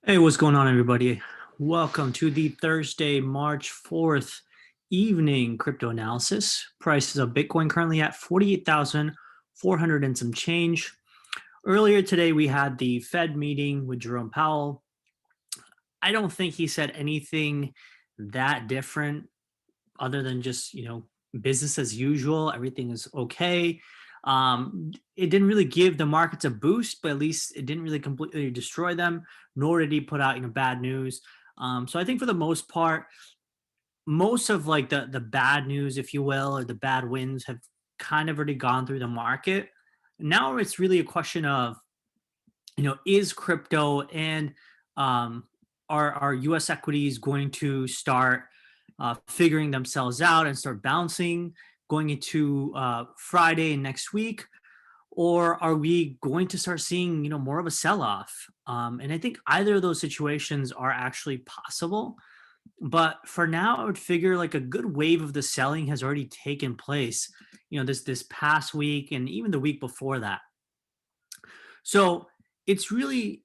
Hey, what's going on, everybody? Welcome to the Thursday, March 4th evening crypto analysis. Prices of Bitcoin currently at 48,400 and some change. Earlier today, we had the Fed meeting with Jerome Powell. I don't think he said anything that different other than just, business as usual. Everything is okay. It didn't really give the markets a boost, but at least it didn't really completely destroy them, nor did he put out, bad news. So I think for the most part, most of like the bad news, if you will, or the bad wins have kind of already gone through the market. Now it's really a question of, is crypto and um, are U.S. equities going to start figuring themselves out and start bouncing going into Friday next week, or are we going to start seeing more of a sell-off? And I think either of those situations are actually possible. But for now, I would figure like a good wave of the selling has already taken place. This past week and even the week before that. So it's really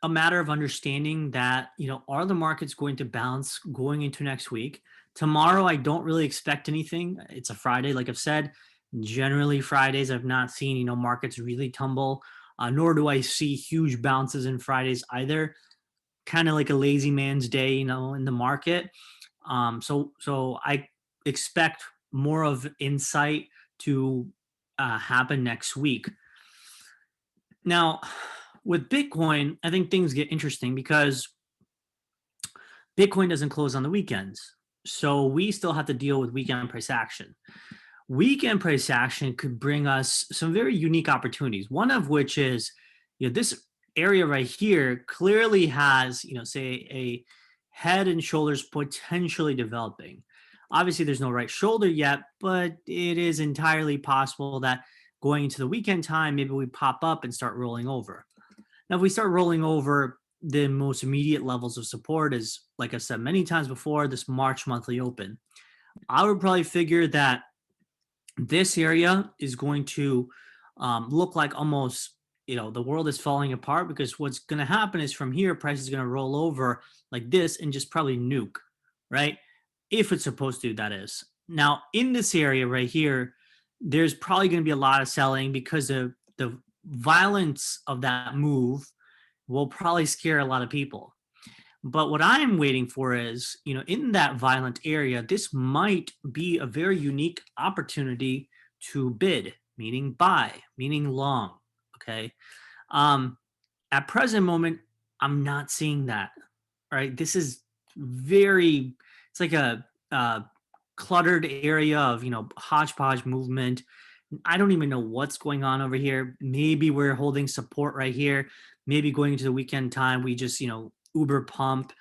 a matter of understanding that, are the markets going to bounce going into next week? Tomorrow, I don't really expect anything. It's a Friday, like I've said. Generally, Fridays, I've not seen, markets really tumble, nor do I see huge bounces in Fridays either. Kind of like a lazy man's day, in the market. So I expect more of insight to happen next week. Now, with Bitcoin, I think things get interesting because Bitcoin doesn't close on the weekends. So we still have to deal with weekend price action. Weekend price action could bring us some very unique opportunities. One of which is, this area right here clearly has, say a head and shoulders potentially developing. Obviously, there's no right shoulder yet, but it is entirely possible that going into the weekend time, maybe we pop up and start rolling over. Now, if we start rolling over, the most immediate levels of support is, like I said many times before, this March monthly open. I would probably figure that this area is going to look like almost, the world is falling apart, because what's going to happen is from here, price is going to roll over like this and just probably nuke, right? If it's supposed to, that is. Now, in this area right here, there's probably going to be a lot of selling because of the violence of that move will probably scare a lot of people. But what I'm waiting for is, in that violent area, this might be a very unique opportunity to bid, meaning buy, meaning long. Okay. Um, at present moment, I'm not seeing that. Right. This is it's like a cluttered area of, hodgepodge movement. I don't even know what's going on over here. Maybe we're holding support right here. Maybe going into the weekend time, we just, Uber pump.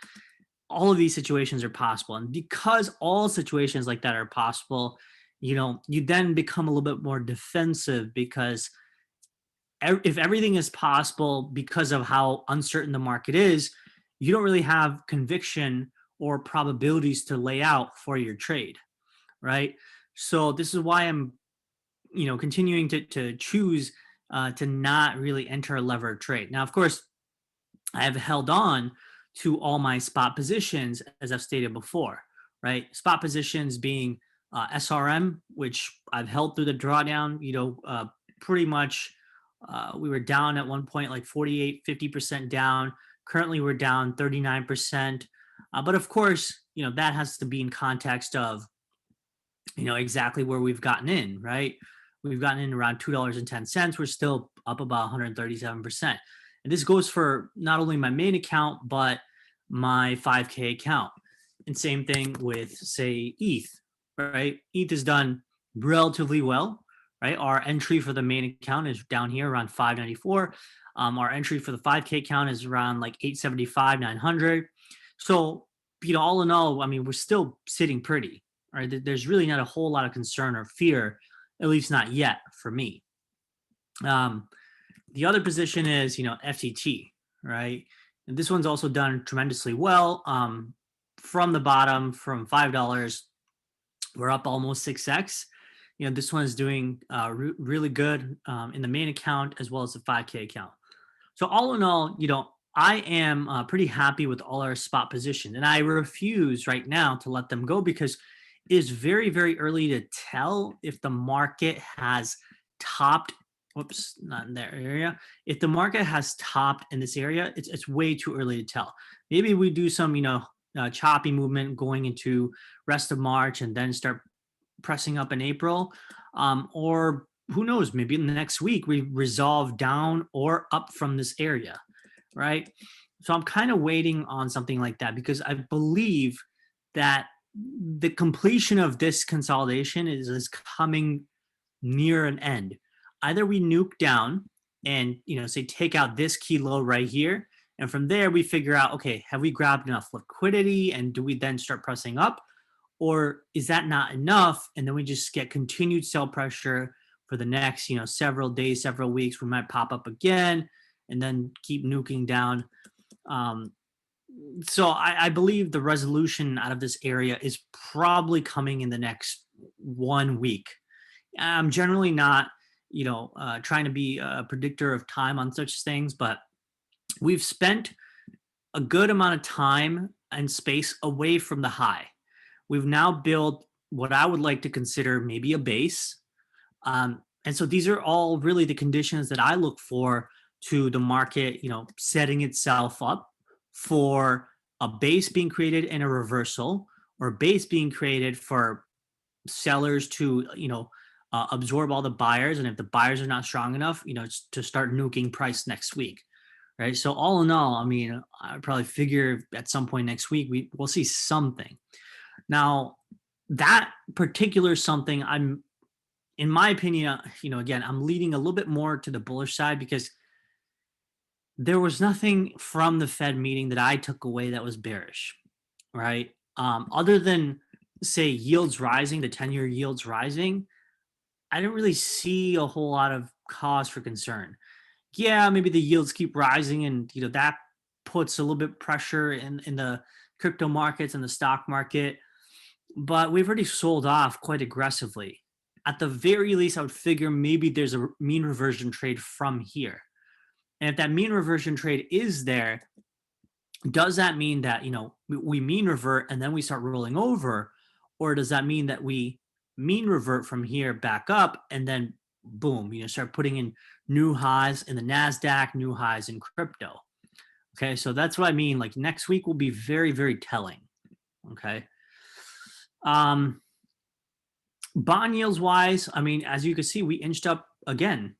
All of these situations are possible. And because all situations like that are possible, you then become a little bit more defensive, because if everything is possible because of how uncertain the market is, you don't really have conviction or probabilities to lay out for your trade, right? So this is why I'm, continuing to choose to not really enter a levered trade. Now, of course, I have held on to all my spot positions, as I've stated before, right? Spot positions being SRM, which I've held through the drawdown, pretty much. We were down at one point like 48, 50% down. Currently, we're down 39%. But of course, that has to be in context of, exactly where we've gotten in, right? We've gotten in around $2.10. We're still up about 137%. And this goes for not only my main account, but my 5K account. And same thing with, say, ETH, right? ETH has done relatively well, right? Our entry for the main account is down here around 594. Our entry for the 5K account is around like 875, 900. So, all in all, I mean, we're still sitting pretty, right? There's really not a whole lot of concern or fear, at least not yet for me. The other position is, FTT, right? And this one's also done tremendously well. From the bottom, from $5, we're up almost 6x. This one is doing really good in the main account as well as the 5K account. So all in all, I am pretty happy with all our spot position, and I refuse right now to let them go because it is very, very early to tell if the market has topped. Whoops, not in that area. If the market has topped in this area, it's way too early to tell. Maybe we do some, choppy movement going into rest of March and then start pressing up in April, or who knows? Maybe in the next week we resolve down or up from this area, right? So I'm kind of waiting on something like that because I believe that the completion of this consolidation is coming near an end. Either we nuke down and say take out this key low right here, and from there we figure out, okay, have we grabbed enough liquidity, and do we then start pressing up, or is that not enough? And then we just get continued sell pressure for the next several days, several weeks. We might pop up again and then keep nuking down. Um, so I believe the resolution out of this area is probably coming in the next 1 week. I'm generally not, trying to be a predictor of time on such things, but we've spent a good amount of time and space away from the high. We've now built what I would like to consider maybe a base. And so these are all really the conditions that I look for to the market, setting itself up for a base being created and a reversal, or a base being created for sellers to, absorb all the buyers. And if the buyers are not strong enough, to start nuking price next week. Right. So all in all, I mean, I probably figure at some point next week, we'll see something. Now, that particular something, in my opinion, again, I'm leaning a little bit more to the bullish side because there was nothing from the Fed meeting that I took away that was bearish, right? Other than say yields rising, the 10-year yields rising, I didn't really see a whole lot of cause for concern. Yeah, maybe the yields keep rising, and that puts a little bit pressure in the crypto markets and the stock market, but we've already sold off quite aggressively. At the very least, I would figure maybe there's a mean reversion trade from here. And if that mean reversion trade is there, does that mean that, we mean revert and then we start rolling over? Or does that mean that we mean revert from here back up and then boom, start putting in new highs in the NASDAQ, new highs in crypto? Okay, so that's what I mean. Like next week will be very, very telling. Okay. Bond yields wise, I mean, as you can see, we inched up again.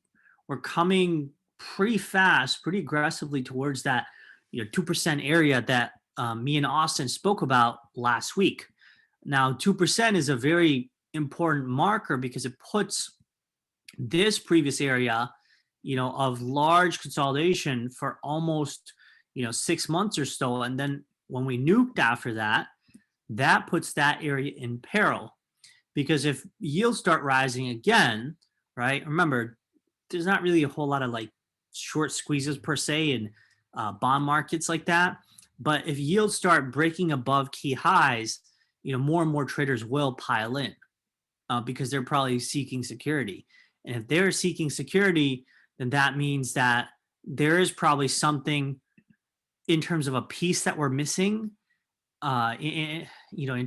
We're coming pretty fast, pretty aggressively towards that 2% area that me and Austin spoke about last week. Now, 2% is a very important marker because it puts this previous area, of large consolidation for almost 6 months or so, and then when we nuked after that, that puts that area in peril. Because if yields start rising again, right? Remember, there's not really a whole lot of like short squeezes per se in bond markets like that. But if yields start breaking above key highs, more and more traders will pile in because they're probably seeking security. And if they're seeking security, then that means that there is probably something in terms of a piece that we're missing. In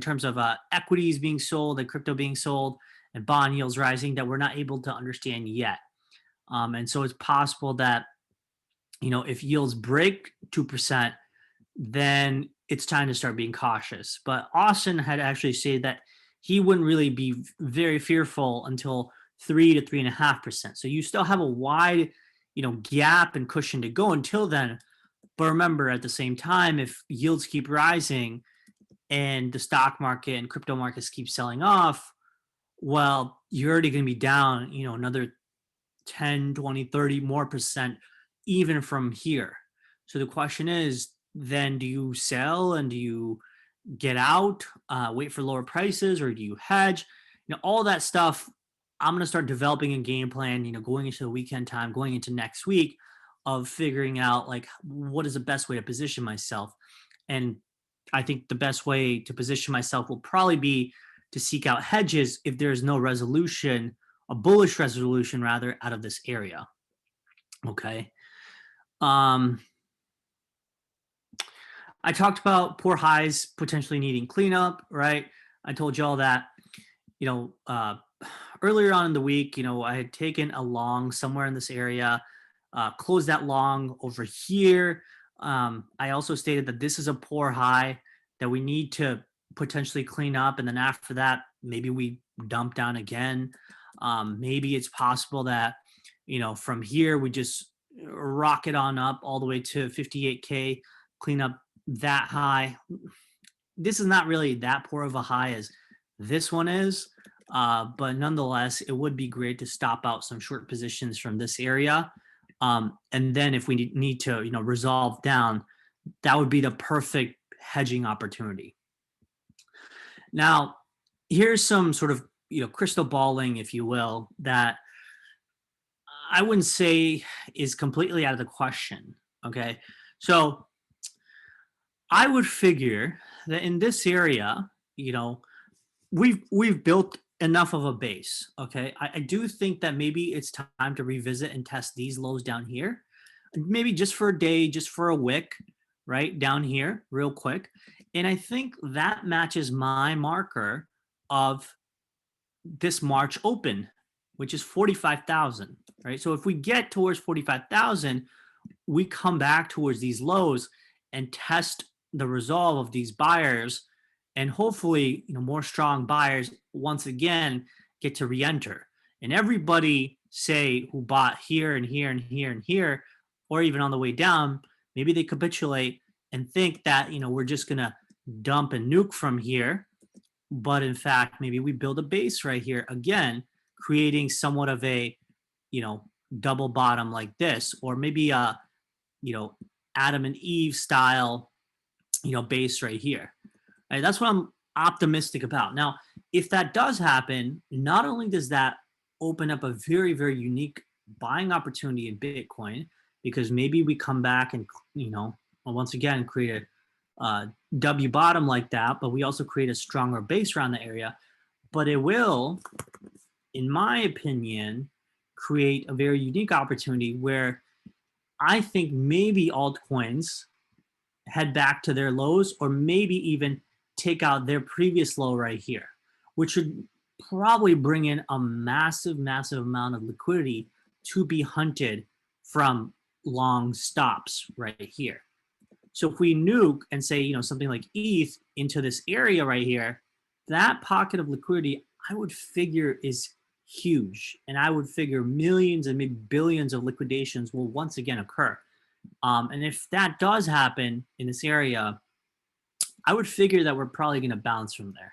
terms of equities being sold and crypto being sold and bond yields rising that we're not able to understand yet. And so it's possible that, if yields break 2%, then it's time to start being cautious. But Austin had actually said that he wouldn't really be very fearful until 3 to 3.5%. So you still have a wide, gap and cushion to go until then. But remember, at the same time, if yields keep rising and the stock market and crypto markets keep selling off, well, you're already going to be down, another 10, 20, 30 more percent even from here. So the question is, then do you sell and do you get out, wait for lower prices, or do you hedge? All that stuff, I'm going to start developing a game plan, going into the weekend time, going into next week, of figuring out like what is the best way to position myself. And I think the best way to position myself will probably be to seek out hedges if there's no resolution, a bullish resolution rather, out of this area. Okay. I talked about poor highs potentially needing cleanup, right? I told y'all that, you know, earlier on in the week, I had taken a long somewhere in this area, closed that long over here. I also stated that this is a poor high that we need to potentially clean up. And then after that, maybe we dump down again. Maybe it's possible that, from here, we just rocket on up all the way to 58K, clean up that high. This is not really that poor of a high as this one is, but nonetheless, it would be great to stop out some short positions from this area. And then if we need to, resolve down, that would be the perfect hedging opportunity. Now, here's some sort of, crystal balling, if you will, that I wouldn't say is completely out of the question. Okay. So I would figure that in this area, we've built enough of a base. Okay. I do think that maybe it's time to revisit and test these lows down here. Maybe just for a day, just for a wick, right? Down here, real quick. And I think that matches my marker of this March open, which is 45,000, right? So if we get towards 45,000, we come back towards these lows and test the resolve of these buyers, and hopefully, more strong buyers once again get to re-enter. And everybody, say, who bought here and here and here and here, or even on the way down, maybe they capitulate and think that, we're just gonna dump and nuke from here. But in fact, maybe we build a base right here again, creating somewhat of a, double bottom like this, or maybe a, Adam and Eve style, base right here. Right? That's what I'm optimistic about. Now, if that does happen, not only does that open up a very, very unique buying opportunity in Bitcoin, because maybe we come back and, once again, create a W bottom like that, but we also create a stronger base around the area. But it will, in my opinion, create a very unique opportunity where I think maybe altcoins head back to their lows, or maybe even take out their previous low right here, which would probably bring in a massive, massive amount of liquidity to be hunted from long stops right here. So if we nuke and say, something like ETH into this area right here, that pocket of liquidity, I would figure, is huge. And I would figure millions and maybe billions of liquidations will once again occur. And if that does happen in this area, I would figure that we're probably going to bounce from there.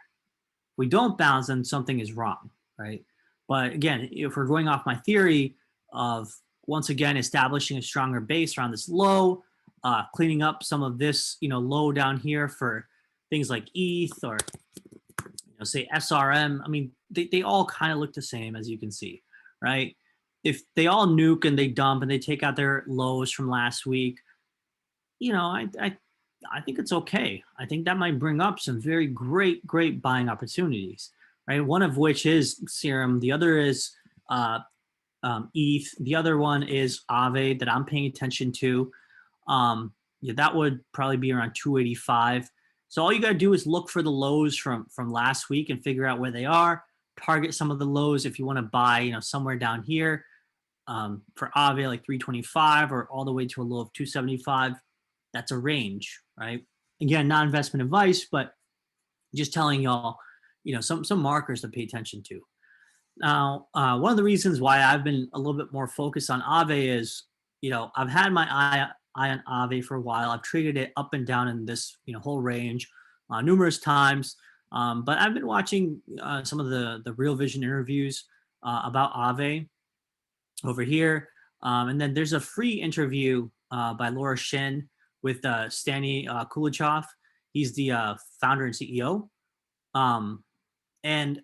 If we don't bounce, then something is wrong, right? But again, if we're going off my theory of, once again, establishing a stronger base around this low, cleaning up some of this, low down here for things like ETH or, say SRM. I mean, they all kind of look the same, as you can see, right? If they all nuke and they dump and they take out their lows from last week, I think it's okay. I think that might bring up some very great buying opportunities, right? One of which is Serum. The other is ETH. The other one is AAVE that I'm paying attention to. That would probably be around 285. So all you got to do is look for the lows from last week and figure out where they are. Target some of the lows if you want to buy, somewhere down here. For AAVE, like 325 or all the way to a low of 275. That's a range, right? Again, not investment advice, but just telling y'all, some markers to pay attention to. Now, one of the reasons why I've been a little bit more focused on AAVE is, I've had my eye on AAVE for a while. I've traded it up and down in this, whole range numerous times. But I've been watching some of the Real Vision interviews about AAVE over here. And then there's a free interview by Laura Shin with Stani Kulichov. He's the founder and CEO. And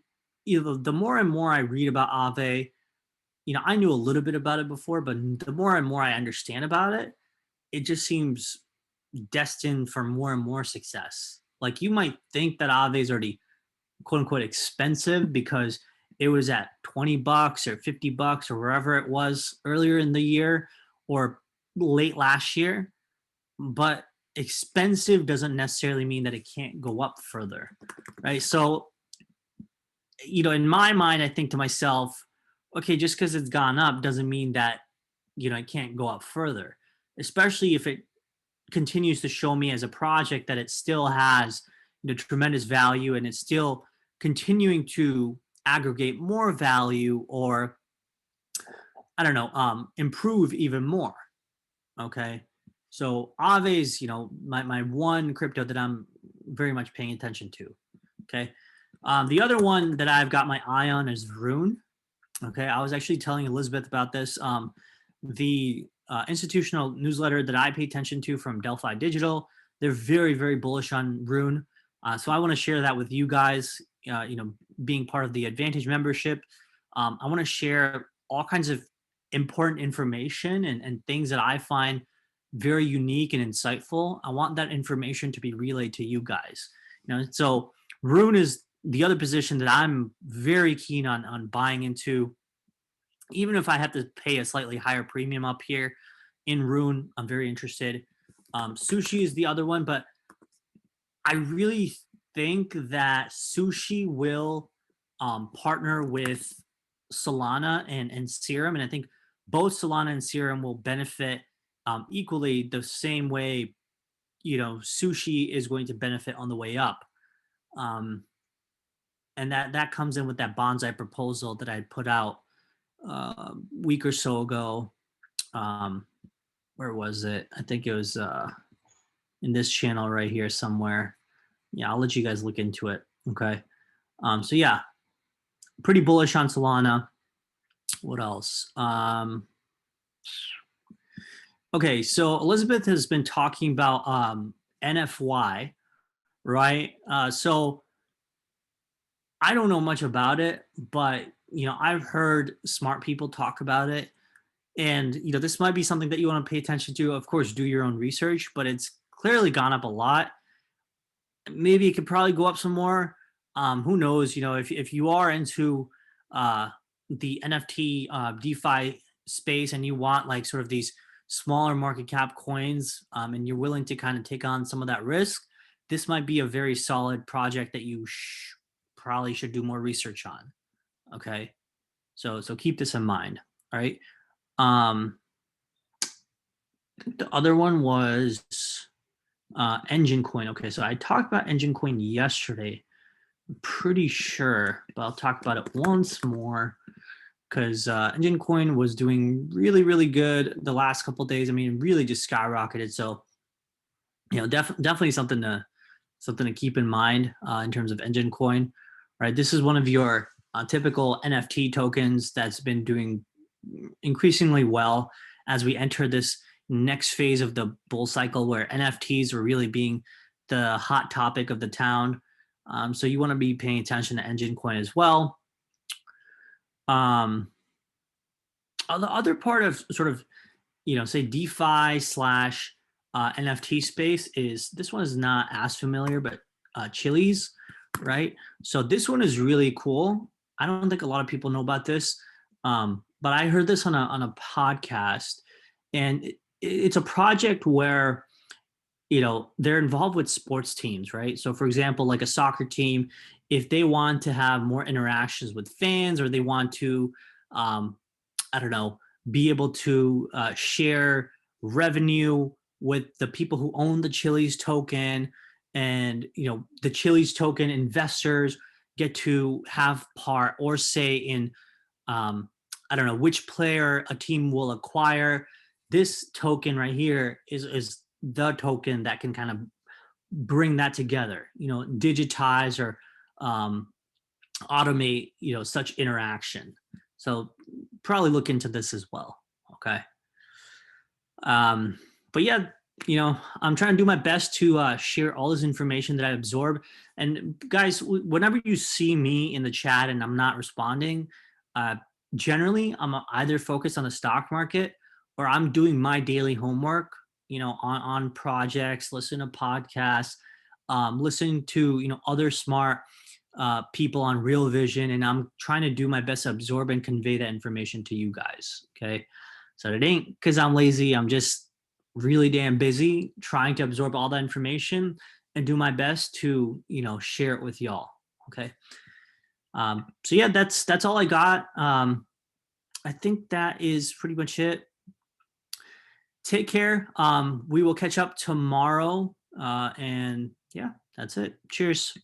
the more and more I read about AAVE, I knew a little bit about it before, but the more and more I understand about it, it just seems destined for more and more success. Like, you might think that AAVE is already quote unquote expensive because it was at $20 or $50 or wherever it was earlier in the year or late last year. But expensive doesn't necessarily mean that it can't go up further, right? So, in my mind, I think to myself, okay, just because it's gone up doesn't mean that, it can't go up further, especially if it continues to show me as a project that it still has tremendous value and it's still continuing to aggregate more value or I don't know, improve even more. Okay. So Aave is, my one crypto that I'm very much paying attention to. Okay. The other one that I've got my eye on is RUNE. Okay. I was actually telling Elizabeth about this. The institutional newsletter that I pay attention to from Delphi Digital, they're very, very bullish on RUNE. So I want to share that with you guys, being part of the Advantage membership. I want to share all kinds of important information and things that I find very unique and insightful. I want that information to be relayed to you guys. So RUNE is the other position that I'm very keen on buying into. Even if I have to pay a slightly higher premium up here in RUNE, I'm very interested. SUSHI is the other one, but I really think that SUSHI will partner with Solana and Serum, and I think both Solana and Serum will benefit equally the same way. SUSHI is going to benefit on the way up, and that comes in with that bonsai proposal that I had put out week or so ago. Where was it? I think it was in this channel right here somewhere. Yeah, I'll let you guys look into it. Okay. So yeah, pretty bullish on Solana. What else? Okay, so Elizabeth has been talking about NFY, right? So I don't know much about it, but I've heard smart people talk about it. And this might be something that you want to pay attention to. Of course, do your own research, but it's clearly gone up a lot. Maybe it could probably go up some more. Who knows? If you are into the NFT DeFi space and you want like sort of these smaller market cap coins, and you're willing to kind of take on some of that risk, this might be a very solid project that you probably should do more research on. Okay, so keep this in mind. All right. The other one was Engine Coin. Okay, so I talked about Engine Coin yesterday. I'm pretty sure, but I'll talk about it once more because Engine Coin was doing really, really good the last couple of days. I mean, really just skyrocketed. So, definitely something to keep in mind in terms of Engine Coin. Right, this is one of your typical NFT tokens that's been doing increasingly well as we enter this next phase of the bull cycle where NFTs are really being the hot topic of the town. So you want to be paying attention to Engine Coin as well. The other part of sort of, say DeFi slash NFT space is this one is not as familiar, but Chiliz, right? So this one is really cool. I don't think a lot of people know about this, but I heard this on a podcast, and it's a project where they're involved with sports teams, right? So for example, like a soccer team, if they want to have more interactions with fans or they want to I don't know, be able to share revenue with the people who own the Chiliz token, and the Chiliz token investors get to have part or say in I don't know which player a team will acquire. This token right here is the token that can kind of bring that together, digitize or automate, such interaction. So probably look into this as well. Okay. But yeah, I'm trying to do my best to share all this information that I absorb. And guys, whenever you see me in the chat and I'm not responding, generally I'm either focused on the stock market or I'm doing my daily homework, on projects, listen to podcasts, listening to, other smart people on Real Vision, and I'm trying to do my best to absorb and convey that information to you guys. Okay. So it ain't because I'm lazy. I'm just really damn busy trying to absorb all that information and do my best to, share it with y'all. Okay. So yeah, that's all I got. I think that is pretty much it. Take care. We will catch up tomorrow. And yeah, that's it. Cheers.